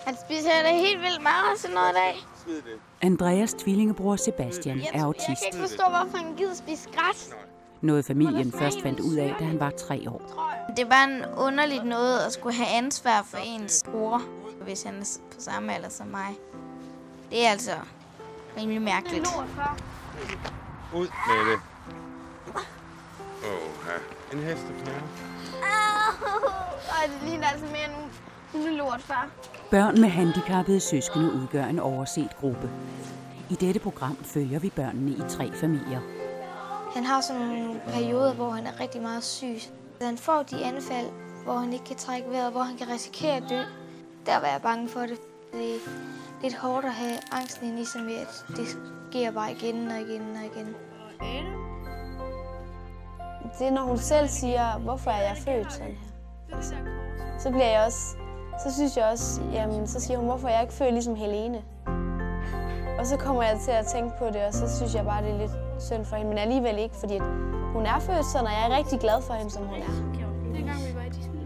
Han spiser da helt vildt meget sådan noget i dag. Andreas tvillingebror Sebastian er autist. Jeg kan ikke forstå, hvorfor han gider spise græs. Noget familien først fandt ud af, da han var 3 år. Det var en underligt noget at skulle have ansvar for ens bror, hvis han er på samme alder som mig. Det er altså rimelig mærkeligt. Ud med det. En hesteknæve. Det ligner altså mere en hundelort, far. Børn med handicappede søskende udgør en overset gruppe. I dette program følger vi børnene i 3 familier. Han har sådan nogle perioder, hvor han er rigtig meget syg. Han får de anfald, hvor han ikke kan trække vejret, hvor han kan risikere at dø. Der var jeg bange for det. Det er lidt hårdt at have angsten ind i sig med, at det sker bare igen og igen og igen. Det er, når hun selv siger, hvorfor er jeg født sådan her. Så bliver jeg også, så synes jeg også, jamen, så siger hun, hvorfor er jeg ikke født ligesom Helene. Og så kommer jeg til at tænke på det, og så synes jeg bare, det er lidt synd for hende, men alligevel ikke, fordi hun er født sådan, og jeg er rigtig glad for hende, som hun er. Dengang vi var i Disney.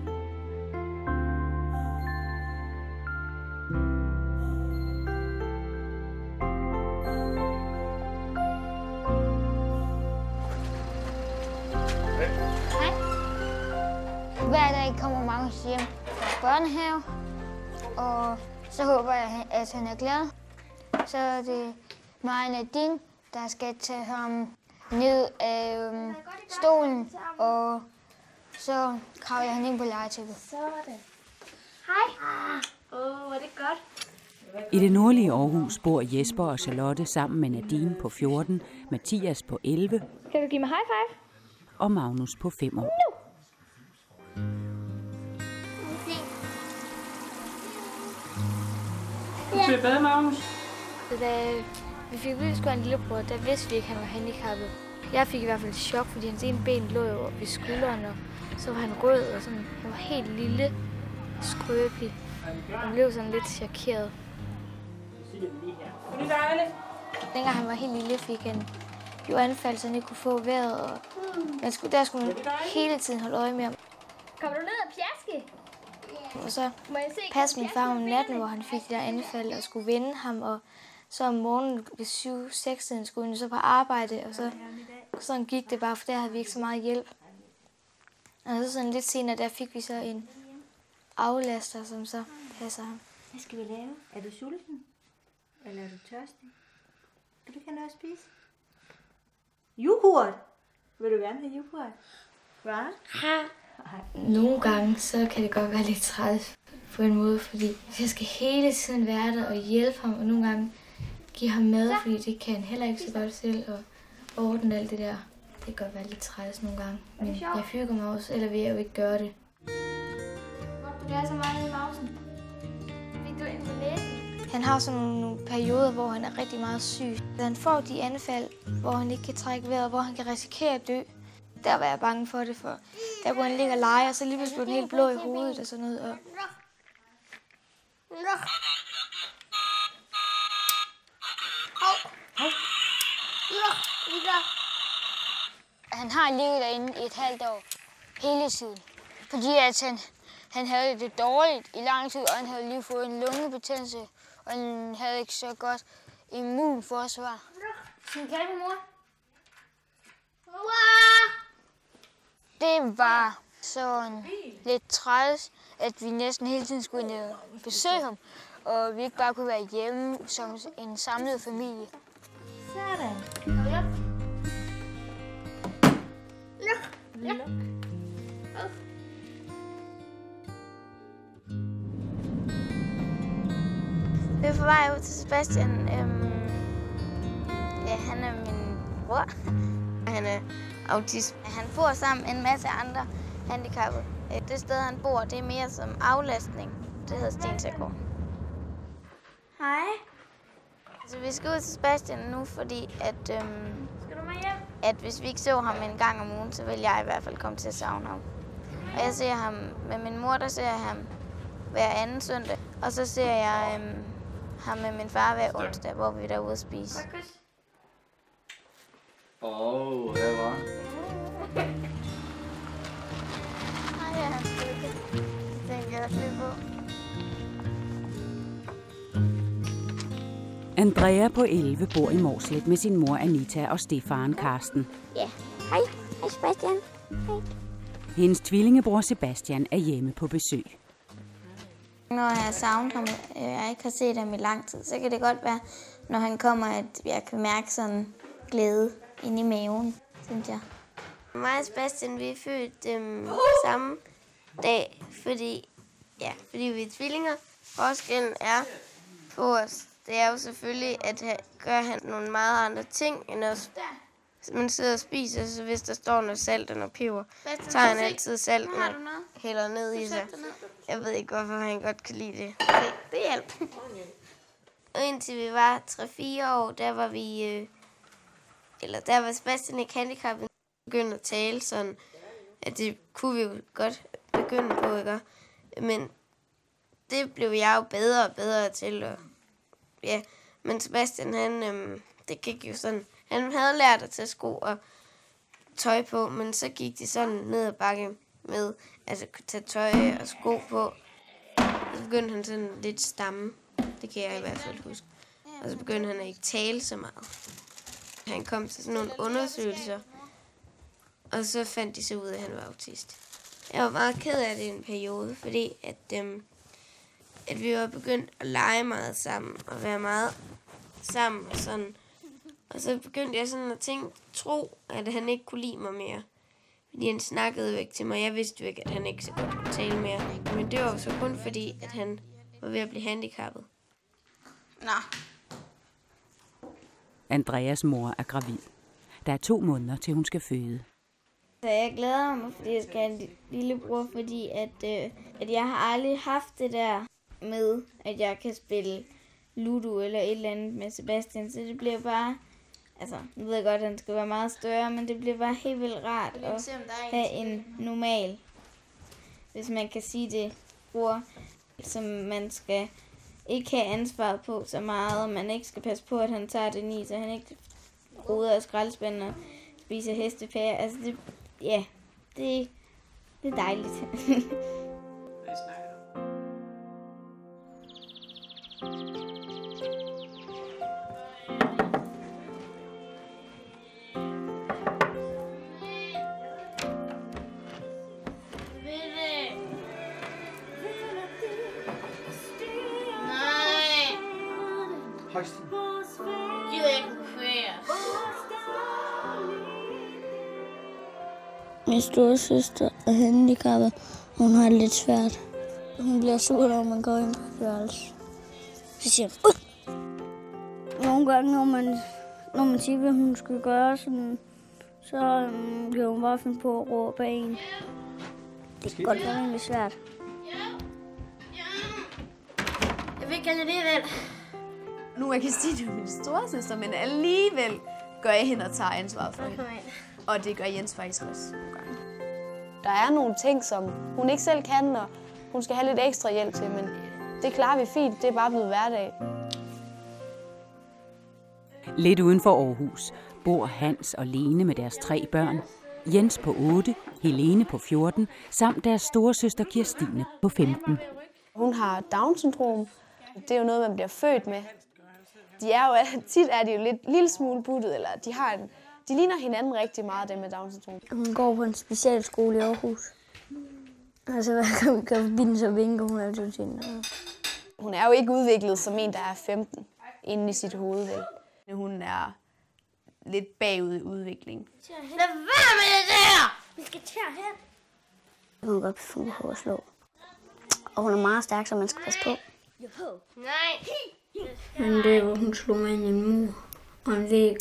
Hver dag kommer Magnus hjem fra børnehave, og så håber jeg, at han er glad. Så er det mig og Nadine, der skal tage ham ned af stolen, og så kravler han ind på legetæppet. Sådan. Hej. Hvor er det godt. I det nordlige Aarhus bor Jesper og Charlotte sammen med Nadine på 14, Mathias på 11 Kan du give mig high five? og Magnus på 5 år. Du er bedre, Magnus. Da vi fik at vide, at en lillebror, der vidste vi ikke, at han var handicappet. Jeg fik i hvert fald et chok, fordi hans ene ben lå jo ved skulderen, og så var han rød og sådan. Han var helt lille, skrøbelig. Han blev sådan lidt chokeret. Dengang han var helt lille, fik han jo anfald, så han ikke kunne få vejret. Og der skulle man hele tiden holde øje med ham. Kommer du ned og pjaske? Og så passede min far om natten, hvor han fik det der anfald og skulle vende ham. Og så om morgenen ved 7-6 skulle han så på arbejde, og så sådan gik det bare, for der havde vi ikke så meget hjælp. Og så sådan lidt senere, der fik vi så en aflaster, som så passer ham. Hvad skal vi lave? Er du sulten? Eller er du tørstig? Vil du ikke have noget at spise? Yoghurt! Vil du gerne have yoghurt? Hvad? Nogle gange, så kan det godt være lidt træt på en måde, fordi jeg skal hele tiden være der og hjælpe ham, og nogle gange give ham mad, fordi det kan han heller ikke så godt selv, og ordne alt det der. Det kan godt være lidt træt nogle gange, men jeg hygger mig også, eller vil jeg jo ikke gøre det. Du er så meget i mausen. Fik du ind på lægen? Han har sådan nogle perioder, hvor han er rigtig meget syg. Han får de anfald, hvor han ikke kan trække vejret, hvor han kan risikere at dø. Der var jeg bange for det, for der kunne han ligge og lege, og så lige pludselig blev den helt blå i hovedet og sådan noget. Og Han har ligget derinde i et halvt år, hele tiden. Fordi at han havde det dårligt i lang tid, og han havde lige fået en lungebetændelse, og han havde ikke så godt immunforsvar. Skal vi kalde på mor? Det var sådan lidt træls, at vi næsten hele tiden skulle ind og besøge ham, og vi ikke bare kunne være hjemme som en samlet familie. Sådan. Luk. vi er på vej ud til Sebastian. Ja, han er min bror. Han er autist. Han bor sammen med en masse andre handicappede. Det sted, han bor, det er mere som aflastning. Det hedder Stensagård. Hej. Så vi skal ud til Sebastian nu, fordi Skal du med hjem? at hvis vi ikke så ham en gang om ugen, så vil jeg i hvert fald komme til at savne ham. Og jeg ser ham med min mor, der ser jeg ham hver anden søndag. Og så ser jeg ham med min far hver onsdag, hvor vi er derude at spise. Hvad var? Nej, ja, han skal ikke. Det tænker jeg også lidt på. Andrea på 11 bor i Mårslet med sin mor Anita og stedfaren Karsten. Ja, hej. Hej Sebastian. Hej. Hendes tvillingebror Sebastian er hjemme på besøg. Når jeg har savnet ham, og jeg ikke har set ham i lang tid, så kan det godt være, når han kommer, at jeg kan mærke sådan glæde inde i maven, synes jeg. Mig og Sebastian, vi er født samme dag, fordi vi er tvillinger. Forskellen er på os. Det er jo selvfølgelig, at gør han nogle meget andre ting end os. Man sidder og spiser, så hvis der står noget salt og noget peber, tager han altid salten og hælder ned i sig. Jeg ved ikke, hvorfor han godt kan lide det. Det hjælper. Og indtil vi var 3-4 år, der var Sebastian ikke handicappet. Begyndte at tale sådan, at det kunne vi jo godt begynde på, ikke? Men det blev jeg jo bedre og bedre til. Og, ja, men Sebastian, det gik jo sådan. Han havde lært at tage sko og tøj på, men så gik de sådan ned ad bakke med at tage tøj og sko på. Så begyndte han sådan lidt stamme. Det kan jeg i hvert fald huske. Og så begyndte han at ikke tale så meget. Han kom til sådan nogle undersøgelser, og så fandt de så ud af, at han var autist. Jeg var meget ked af det i en periode, fordi at vi var begyndt at lege meget sammen og være meget sammen og sådan. Og så begyndte jeg sådan at tro, at han ikke kunne lide mig mere. Fordi han snakkede jo ikke til mig. Jeg vidste jo ikke, at han ikke så godt kunne tale mere. Men det var jo så kun fordi, at han var ved at blive handicappet. Nå. Andreas mor er gravid. Der er 2 måneder, til hun skal føde. Så jeg glæder mig, fordi jeg skal have en lillebror, fordi at jeg har aldrig haft det der med, at jeg kan spille Ludo eller et eller andet med Sebastian. Så det bliver bare, altså, jeg ved godt, at han skal være meget større, men det bliver bare helt vildt rart at have en normal, hvis man kan sige det, bror, som man skal ikke have ansvaret på så meget, og man ikke skal passe på, at han tager det i, så han ikke roder og skraldespænder og spiser hestepærer. Altså, det er dejligt. Min storesøster er handicappet. Hun har det lidt svært. Hun bliver sur, når man går ind på værelset. Så siger hun, ud! Nogle gange, når man siger, hvad hun skal gøre, sådan, så bliver hun bare finde på at råbe af en. Det kan godt være lidt svært. Jeg vil gerne alligevel. Nu er Christine min storesøster, men alligevel gør jeg hende og tager ansvaret for hende. Og det gør Jens faktisk også nogle gange. Der er nogle ting, som hun ikke selv kan, og hun skal have lidt ekstra hjælp til, men det klarer vi fint. Det er bare blevet hverdag. Lidt uden for Aarhus bor Hans og Lene med deres 3 børn. Jens på 8, Helene på 14, samt deres storesøster Kirstine på 15. Hun har Down-syndrom. Det er jo noget, man bliver født med. Tit er de jo lidt lille smule buttet, eller de ligner hinanden rigtig meget, dem med Down-syndrom. Hun går på en specialskole i Aarhus. Og så hver gang vi går forbi den, så vinker hun altid til hende. Hun er jo ikke udviklet som en, der er 15 inde i sit hoved. Vel. Hun er lidt bagud i udvikling. Lad være med det der! Vi skal tage hen. Hun kan godt finde på at slå. Og hun er meget stærk, så man skal passe på. Nej. Men det var, hun slog mig ind i en mur og en væg.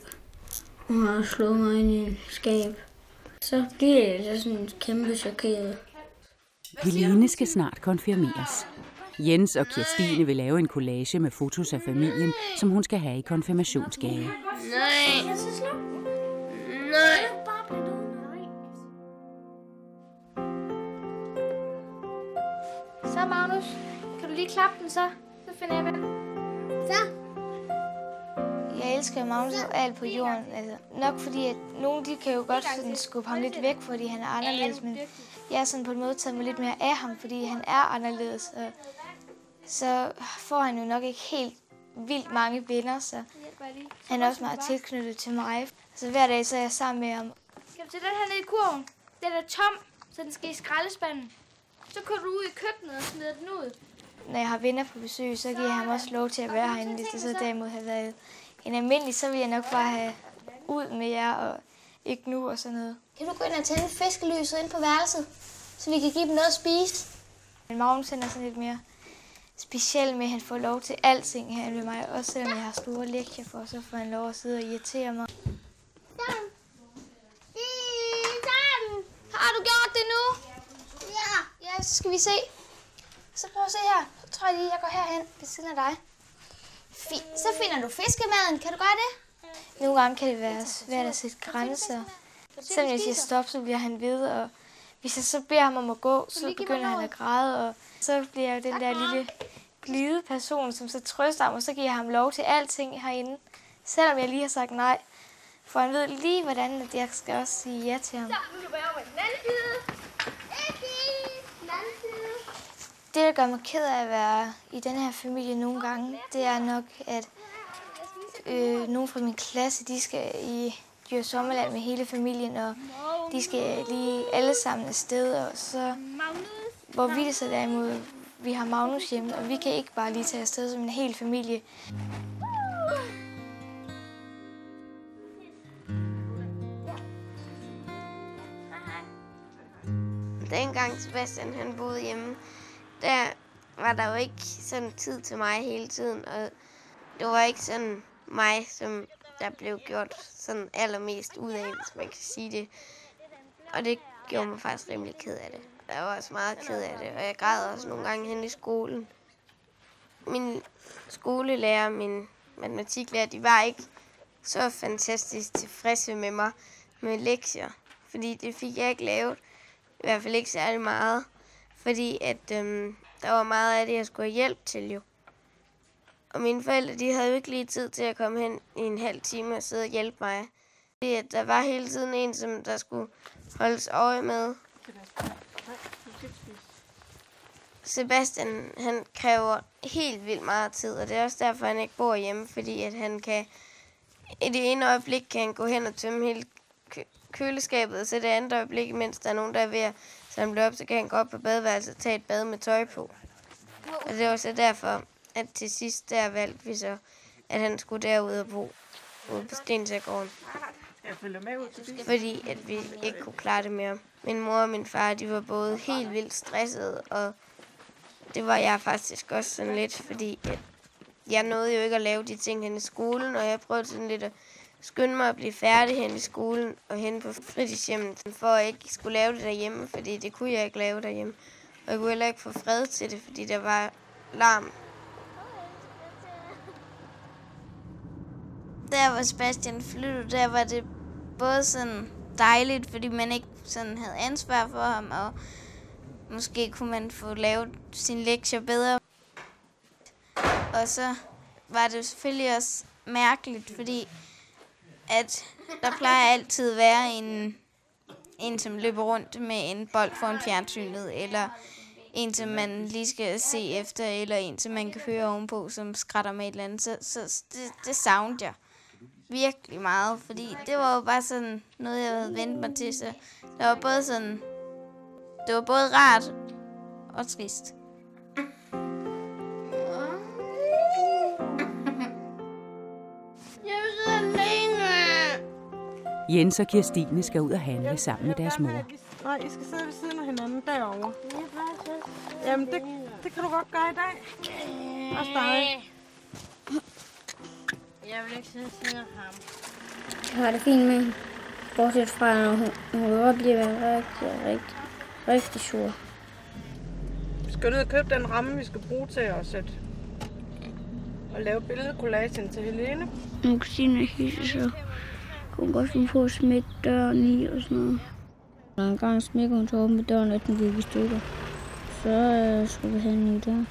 Hun har slået mig ind i en skab. Så bliver jeg sådan kæmpe chokeret. Helene skal snart konfirmeres. Jens og Kirstine vil lave en collage med fotos af familien, som hun skal have i konfirmationsgave. Nej. Så Magnus, kan du lige klappe den så? Så finder jeg den. Så. Jeg elsker Magnus alt på jorden. Altså, nok fordi, at nogle de kan jo godt sådan skubbe ham lidt væk, fordi han er anderledes. Men jeg er sådan på en måde taget mig lidt mere af ham, fordi han er anderledes. Og så får han jo nok ikke helt vildt mange venner, så han er også meget tilknyttet til mig. Så hver dag så er jeg sammen med ham. Skal du til den her nede i kurven? Den er tom, så den skal i skraldespanden. Så kører du ud i køkkenet og smider den ud. Når jeg har venner på besøg, så giver jeg ham også lov til at være herinde. Hvis det så derimod har været en almindelig, så vil jeg nok bare have ud med jer og ikke nu og sådan noget. Kan du gå ind og tænde fiskelyset ind på værelset, så vi kan give dem noget at spise? Men Magnus er sådan lidt mere speciel med, at han får lov til alting her med mig. Også selvom jeg har store lektier for, så får han lov at sidde og irritere mig. Har du gjort det nu? Ja. Ja, så skal vi se. Så prøv at se her. Så tror jeg lige, jeg går herhen ved siden af dig. Fint. Så finder du fiskemaden. Kan du gøre det? Nogle gange kan det være svært at sætte grænser. Selvom jeg siger stop, så bliver han ved, og hvis jeg så beder ham om at gå, så begynder han at græde, og så bliver jeg den der lille glide person, som så trøster ham, og så giver jeg ham lov til alting herinde, selvom jeg lige har sagt nej. For han ved lige, hvordan jeg skal også sige ja til ham. Det, der gør mig ked af at være i den her familie nogle gange, det er nok, at nogle fra min klasse, de skal i Djurs Sommerland med hele familien, og de skal lige alle sammen afsted, og så hvor vi det så derimod, vi har Magnus hjemme, og vi kan ikke bare lige tage afsted som en hel familie. Dengang Sebastian han boede hjemme, der var der jo ikke sådan tid til mig hele tiden, og det var ikke sådan mig, som der blev gjort sådan allermest ud af, hvis man kan sige det. Og det gjorde mig faktisk rimelig ked af det. Jeg var også meget ked af det, og jeg græd også nogle gange hen i skolen. Min skolelærer, min matematiklærer, de var ikke så fantastisk tilfredse med mig med lektier, fordi det fik jeg ikke lavet. I hvert fald ikke særlig meget, fordi at der var meget af det, jeg skulle have hjælp til jo. Og mine forældre, de havde jo ikke lige tid til at komme hen i en halv time og sidde og hjælpe mig. Fordi at der var hele tiden en, som der skulle holdes øje med. Sebastian, han kræver helt vildt meget tid, og det er også derfor, han ikke bor hjemme, fordi at han kan, i det ene øjeblik kan han gå hen og tømme hele køleskabet, og så det andet øjeblik, mens der er nogen, der er ved at samle op, så kan han gå op på badeværelset og tage et bad med tøj på. Og det var så derfor, at til sidst der valgte vi så, at han skulle derud og bo ude på Stensagården. Fordi at vi ikke kunne klare det mere. Min mor og min far, de var både helt vildt stressede, og det var jeg faktisk også sådan lidt, fordi at jeg nåede jo ikke at lave de ting hen i skolen, og jeg prøvede sådan lidt at skynde mig at blive færdig hen i skolen og hen på fritidshjemmet, for at jeg ikke skulle lave det derhjemme, fordi det kunne jeg ikke lave derhjemme. Og jeg kunne heller ikke få fred til det, fordi der var larm. Der hvor Sebastian flyttede, der var det både sådan dejligt, fordi man ikke sådan havde ansvar for ham, og måske kunne man få lavet sine lektier bedre. Og så var det selvfølgelig også mærkeligt, fordi at der plejer altid at være en som løber rundt med en bold foran fjernsynet, eller en, som man lige skal se efter, eller en, som man kan høre ovenpå, som skrætter med et eller andet. Så det savnede jeg virkelig meget, fordi det var jo bare sådan noget, jeg havde vendt mig til. Så det var både sådan, det var både rart og trist. Jens og Kirstine skal ud og handle sammen med deres mor. Nej, I skal sidde ved siden af hinanden derovre. Jamen, det kan du godt gøre i dag. Også dig. Jeg vil ikke sidde ved siden af ham. Jeg har det fint med, bortset fra, når hun godt bliver rigtig sur. Vi skal ud og købe den ramme, vi skal bruge til at sætte og lave billedcollagen til Helene. Når Christine hisser, så kunne hun godt finde på at smække døren i og sådan noget. Når en gang smækker hun så op med døren, at den gik i stykker. Så skulle vi have en ny dør.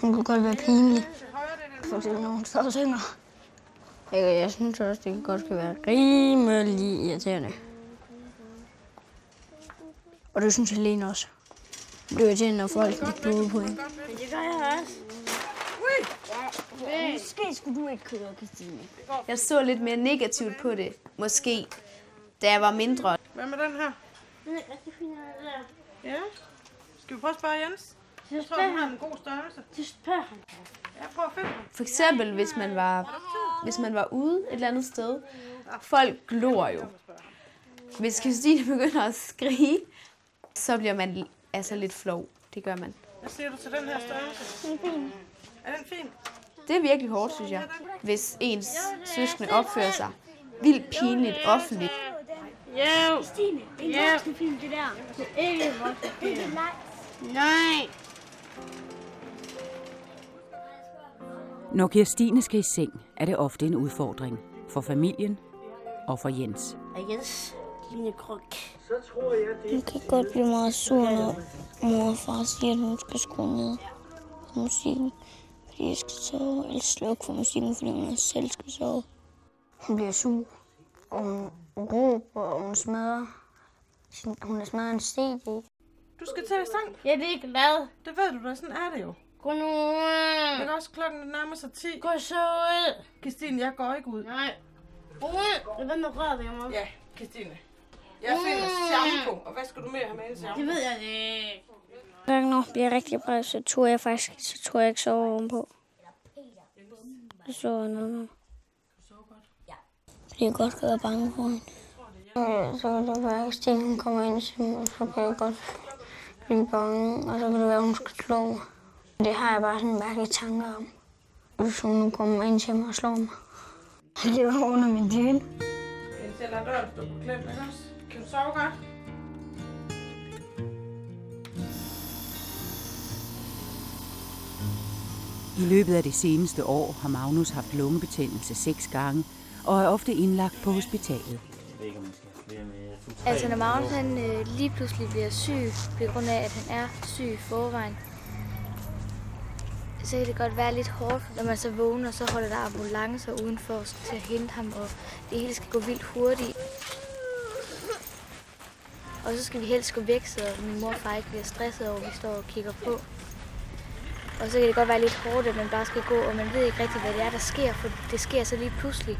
Hun kunne godt være pinlig, for eksempel når hun står og synger. Jeg synes også, det godt kan være rimelig irriterende. Og det synes Helene også. Det er irriterende, når folk ikke bliver ude på hende. Det gør jeg også. Ja, måske skulle du ikke køre, Christine. Jeg så lidt mere negativt på det, måske, da jeg var mindre. Hvad med den her? Den er rigtig fin der. Ja. Skal vi prøve at spørge Jens? Jeg tror, han har en god størrelse. Det spørger han. Ja, prøv at finde. For eksempel, hvis man var ude et eller andet sted. Folk glor jo. Hvis Christine begynder at skrige, så bliver man altså lidt flov. Det gør man. Hvad siger du til den her størrelse? Den er fin. Er den fin? Det er virkelig hårdt, synes jeg, hvis ens søskende opfører sig vildt pinligt offentligt. Jo. Christine, det er voksne film, det der. Det er ikke voksne film. Nej. Når Kirstine skal i seng, er det ofte en udfordring for familien og for Jens. Og Jens, lille kruk. Hun kan godt blive meget sur, når mor og far siger, at hun skal skrue ned for musikken. Fordi jeg skal sove, eller slukke for musikken, fordi hun selv skal sove. Hun bliver sur, og hun råber, og hun smadrer. Hun har smadret en CD. Du skal til sang? Ja, det er ikke glad. Det ved du da, sådan er det jo. Gå nu ud. Det er også klokken nærmer sig 10. Gå så ud. Christine, jeg går ikke ud. Nej. Ud. Hvad med røret, Emma? Ja, Christine. Jeg finder shampoo. Og hvad skal du mere have med en shampoo? Det ved jeg ikke. Når jeg bliver rigtig bred, så tror jeg ikke sove ovenpå. Så sover jeg noget. Fordi jeg godt kan være bange for hende. Så kan det være, at Stine kommer ind til mig, så kan jeg godt blive bange. Og så kan det være, at hun skal slå mig. Det har jeg bare sådan en mærkelig tanke om. Hvis hun nu kommer ind til mig og slår mig. Det var under min dyne. Jens, jeg lader døren stå på klem, ikke også? Kan du sove godt? I løbet af det seneste år har Magnus haft lungebetændelse 6 gange og er ofte indlagt på hospitalet. Altså når Magnus lige pludselig bliver syg, på grund af at han er syg i forvejen, så kan det godt være lidt hårdt, når man så vågner, så holder der ambulancer udenfor til at hente ham, og det hele skal gå vildt hurtigt. Og så skal vi helst gå væk, så min mor og far ikke bliver stresset over, at vi står og kigger på. Og så kan det godt være lidt hårdt, at man bare skal gå, og man ved ikke rigtig, hvad det er, der sker, for det sker så lige pludselig.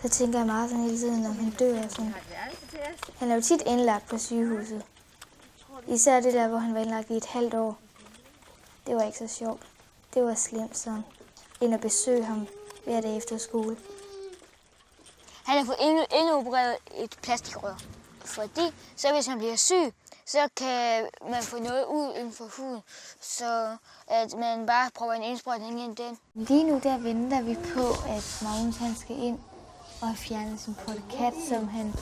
Så tænker jeg meget sådan hele tiden, når han dør. Sådan. Han er jo tit indlagt på sygehuset. Især det der, hvor han var indlagt i et halvt år. Det var ikke så sjovt. Det var slemt sådan. Ind at besøge ham hver dag efter skole. Han har fået indopereret et plastikrør. Fordi så hvis han bliver syg, så kan man få noget ud inden for huden, så at man bare prøver en indsprøjtning ind den. Lige nu der venter vi på, at Magnus han skal ind og fjerne sin portekat, som han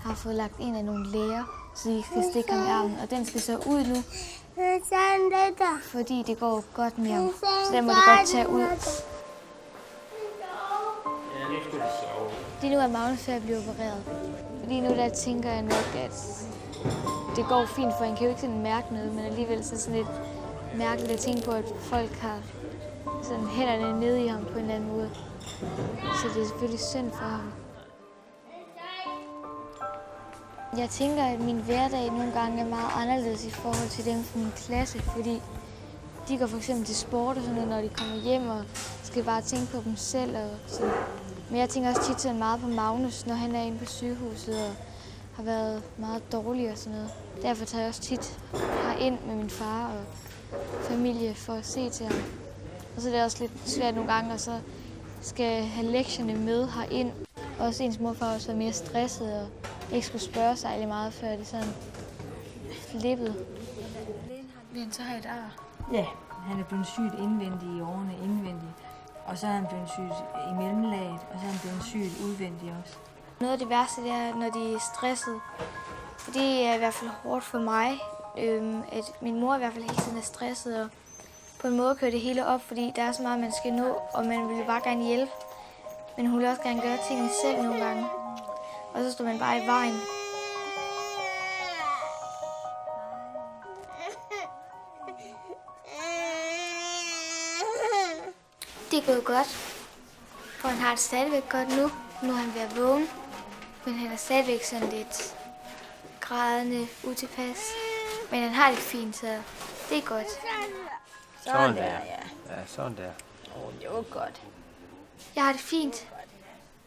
har fået lagt ind af nogle læger, så de skal stikke ham i armen. Og den skal så ud nu, fordi det går godt med ham. Så den må det godt tage ud. Lige nu er Magnus før at blive opereret. Lige nu der tænker jeg nok, at det går fint, for han kan jo ikke sådan mærke noget, men alligevel så sådan lidt mærkeligt at tænke på, at folk har sådan hænderne nede i ham på en eller anden måde. Så det er selvfølgelig synd for ham. Jeg tænker, at min hverdag nogle gange er meget anderledes i forhold til dem fra min klasse, fordi de går for eksempel til sport og sådan noget, når de kommer hjem og skal bare tænke på dem selv. Og sådan. Men jeg tænker også tit sådan meget på Magnus, når han er inde på sygehuset og har været meget dårlig og sådan noget. Derfor tager jeg også tit herind med min far og familie for at se til ham. Og så er det også lidt svært nogle gange, og så skal have lektierne med herind. Også ens morfar også var mere stresset og ikke skulle spørge særlig meget, før det sådan flippede. Vil han så have et ar? Ja, han er blevet sygt indvendigt i årene indvendigt. Og så er han blevet sygt i mellemlaget, og så er han blevet sygt udvendigt også. Noget af det værste, det er, når de er stresset. For det er i hvert fald hårdt for mig, at min mor i hvert fald hele tiden er stresset. Og på en måde kører det hele op, fordi der er så meget, man skal nå, og man vil bare gerne hjælpe. Men hun vil også gerne gøre tingene selv nogle gange. Og så står man bare i vejen. Det er gået godt, for han har det stadigvæk godt nu. Nu er han ved at vågne, men han er stadigvæk sådan lidt grædende, utilpas. Men han har det fint, så det er godt. Sådan der. Ja, sådan der. Det var godt. Jeg har det fint,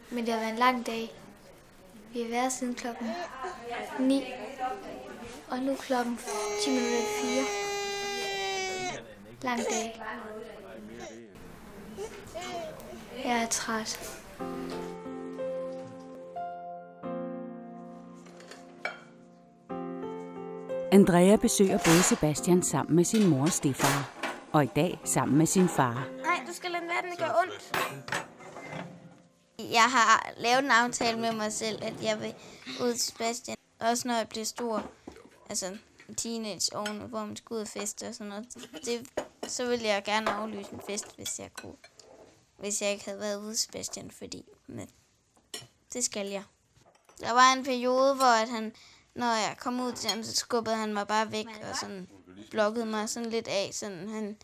men det har været en lang dag. Vi har været siden klokken 9, og nu klokken 4:10. Lang dag. Jeg er træt. Andrea besøger både Sebastian sammen med sin mor og stefar, og i dag sammen med sin far. Nej, du skal lade verden gøre ondt. Jeg har lavet en aftale med mig selv, at jeg vil ud til Sebastian. Også når jeg bliver stor, altså teenageårene, hvor man skal ud og feste og sådan noget. Så ville jeg gerne aflyse en fest, hvis jeg kunne. Hvis jeg ikke havde været ude til Sebastian, fordi det skal jeg. Der var en periode, hvor at han, når jeg kom ud til ham, så skubbede han mig bare væk og sådan blokkede mig sådan lidt af, sådan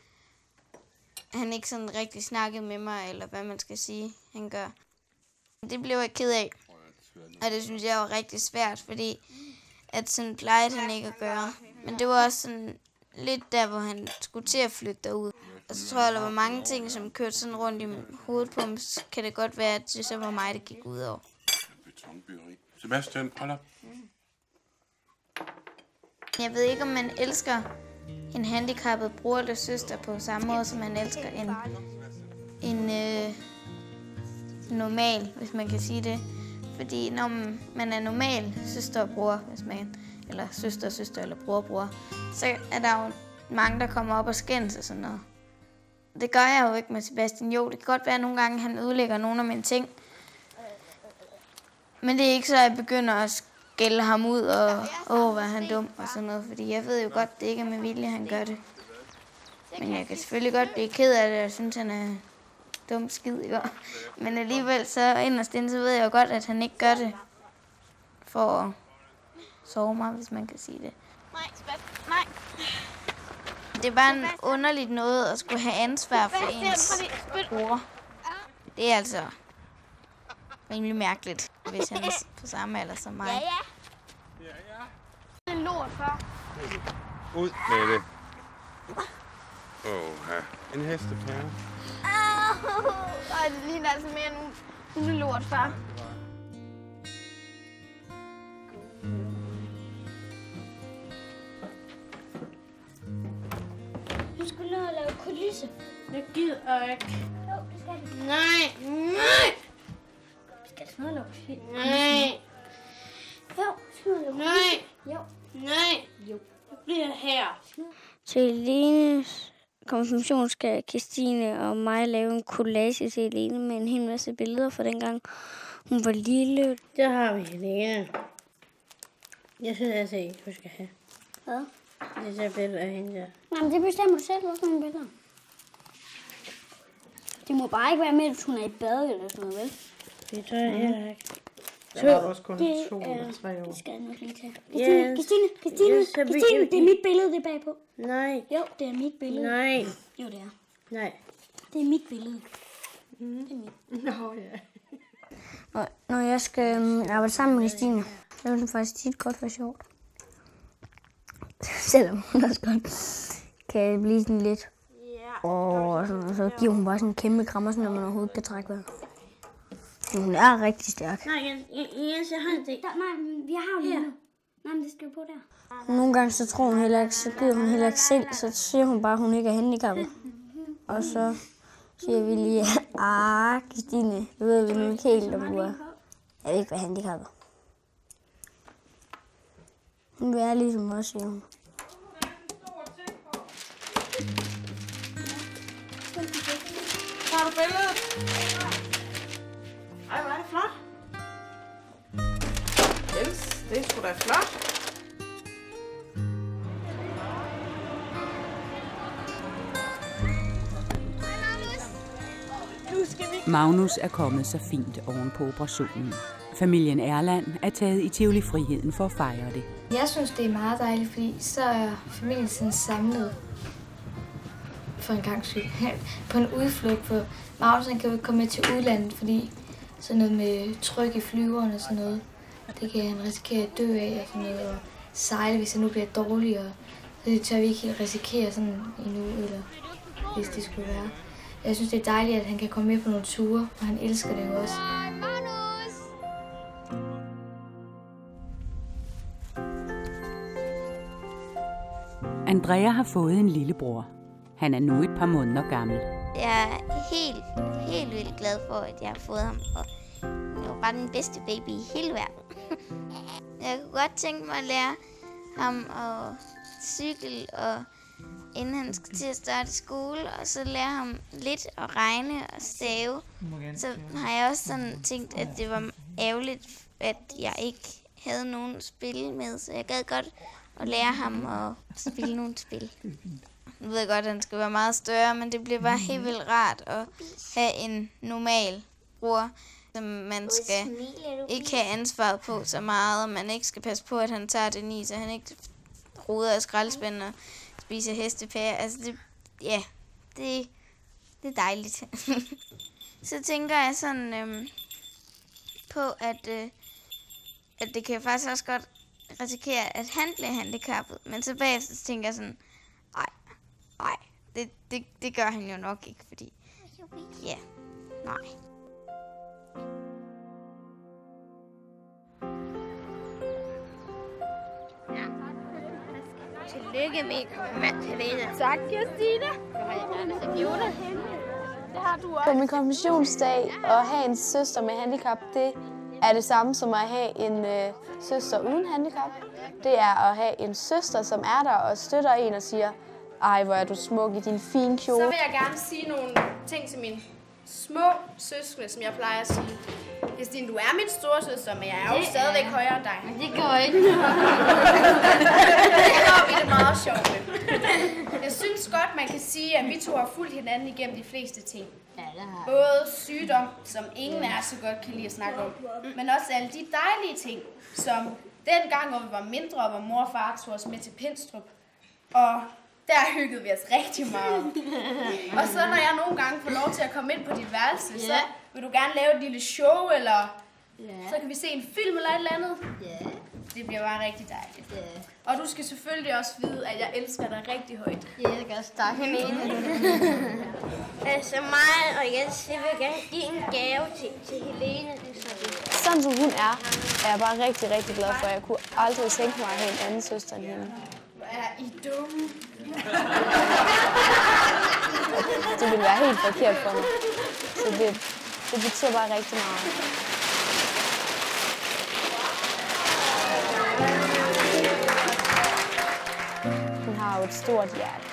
han ikke sådan rigtig snakkede med mig, eller hvad man skal sige, han gør. Det blev jeg ked af, og det synes jeg var rigtig svært, fordi at sådan plejede han ikke at gøre. Men det var også sådan lidt der, hvor han skulle til at flytte derud. Og så tror jeg, der var mange ting, som kørte sådan rundt i hovedet på ham. Så kan det godt være, at det så var mig, der gik ud over. Sebastian, hold op. Jeg ved ikke, om man elsker en handicappet bror eller søster på samme måde, som man elsker en normal, hvis man kan sige det. Fordi når man er normal søster og bror, hvis man, eller søster eller bror, så er der jo mange, der kommer op og skændes og sådan noget. Det gør jeg jo ikke med Sebastian. Jo, det kan godt være, at nogle gange han ødelægger nogle af mine ting. Men det er ikke så, at jeg begynder at skælde ham ud og hvor han er dum og sådan noget. Fordi jeg ved jo godt, det ikke er med vilje, han gør det. Men jeg kan selvfølgelig godt blive ked af det, og synes, han er dum skid, ikke? Men alligevel så inderst inde, så ved jeg jo godt, at han ikke gør det for at sove mig, hvis man kan sige det. Nej. Det er bare en underligt noget at skulle have ansvar for ens bror. Det er altså rimelig mærkeligt, hvis han er på samme alder som mig. Det er en lort, far. Ud med det. En hestepære. Ej, det ligner altså mere end en hundelort, far. Du skulle nå at lave kulisse. Jeg gider ikke. Jo, det skal du. Nej. Skal du snart lave kulisse? Nej. Jo, skal du lave kulisse? Nej. Jo. Nej. Jo. Jeg bliver her. Til Helenes konfirmation skal Christine og mig lave en collage til Helene med en hel masse billeder fra dengang hun var lille. Der har vi Helene. Jeg synes altså ikke, du skal have. Hvad? Det er billeder af hende der. Nej, men det bestemmer du selv, hvorfor nogle billeder. Det må bare ikke være med, at hun er i bad eller sådan noget, vel? Det tror jeg heller ikke. Så er også kun 2 eller 3 år. Det skal jeg nok lige tage. Yes. Christine, det er mit billede, det er bagpå. Nej. Jo, det er mit billede. Nej. Jo, det er. Nej. Det er mit billede. Mm. Det er mit. Nå, ja. Når jeg skal arbejde sammen med Christine, så vil det faktisk tit godt være sjovt. Selvom hun også godt kan blive sådan lidt. Og så giver hun bare sådan en kæmpe krammer, sådan, når man overhovedet kan trække vejret. Men hun er rigtig stærk. Nej, Jens, jeg har det ikke. Nej, vi har jo lige nu. Nej, men det skal jo på der. Nogle gange så tror hun heller ikke, så giver hun heller ikke selv, så siger hun bare, at hun ikke er handicappet. Og så siger vi lige, Christine, du ved vi nu ikke helt, om du er. Jeg vil ikke være handicappet. Hun vil være ligesom os, siger hun. Har du billedet? Ej, hvor er det flot. Jens, det er sgu da flot. Magnus er kommet så fint oven på operationen. Familien Erland er taget i Tivoli Friheden for at fejre det. Jeg synes, det er meget dejligt, fordi så er familien sådan samlet for en gang skyld på en udflugt. For Magnus kan jo ikke komme med til udlandet, fordi sådan noget med tryk i flyverne og sådan noget, det kan han risikere at dø af og sådan noget, og sejle, hvis han nu bliver dårligere. Så det tør vi ikke risikere sådan endnu, eller hvis det skulle være. Jeg synes, det er dejligt, at han kan komme med på nogle ture, og han elsker det jo også. Andrea har fået en lillebror. Han er nu et par måneder gammel. Jeg er helt vildt glad for, at jeg har fået ham, og han er jo bare den bedste baby i hele verden. Jeg kunne godt tænke mig at lære ham at cykle, og inden han skal til at starte skole, og så lære ham lidt at regne og stave. Så har jeg også sådan tænkt, at det var ærgerligt, at jeg ikke havde nogen at spille med, så jeg gad godt at lære ham at spille nogle spil. Jeg ved godt, at han skal være meget større, men det bliver bare helt vildt rart at have en normal bror, som man skal ikke have ansvaret på så meget, og man ikke skal passe på, at han tager det i, så han ikke roder af skraldespænd og spiser hestepærer. Altså, det er dejligt. Så tænker jeg sådan på, at det kan faktisk også godt risikere, at han bliver handicappet. Men så bagefter tænker jeg sådan, nej, det gør han jo nok ikke, fordi, nej. Tillykke med Helene. Tak, Kirstine. Det har du også. På min konfirmationsdag at have en søster med handicap, det er det samme som at have en søster uden handicap. Det er at have en søster, som er der og støtter en og siger, ej, hvor er du smuk i din fine kjole. Så vil jeg gerne sige nogle ting til mine små søskende, som jeg plejer at sige. Kirstine, du er min storesøster, men jeg er jo stadigvæk højere end dig. Men det går ikke. Det har vi det meget sjovt med. Jeg synes godt, man kan sige, at vi to har fulgt hinanden igennem de fleste ting. Både sygdom, som ingen af os så godt kan lide at snakke om, men også alle de dejlige ting, som dengang, hvor vi var mindre, og hvor mor og far tog os med til Pindstrup. Og der hyggede vi os rigtig meget. Og så når jeg nogle gange får lov til at komme ind på dit værelse, så vil du gerne lave et lille show, eller så kan vi se en film eller et eller andet. Det bliver bare rigtig dejligt. Og du skal selvfølgelig også vide, at jeg elsker dig rigtig højt. Jeg elsker også dig, Helene. Altså mig og Jens, jeg vil gerne give en gave til Helene. Sådan som hun er jeg bare rigtig, rigtig glad for. Jeg kunne aldrig tænke mig at have en anden søster end hende. Er I dumme? Det ville være helt forkert for mig. Så det betyder bare rigtig meget. Hun har jo et stort hjerte.